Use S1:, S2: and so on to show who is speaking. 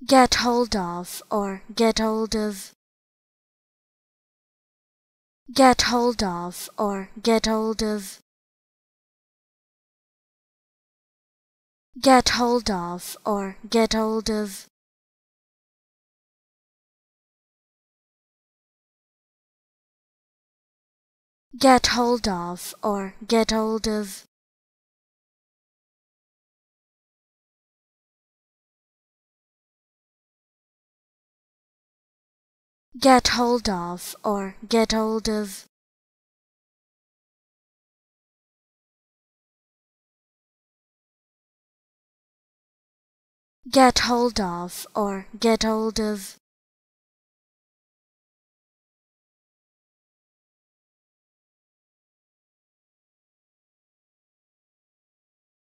S1: get hold of or get hold of, get hold of or get hold of, get hold of or get hold of, get hold of or get hold of, get hold of or get hold of, get hold of or get hold of.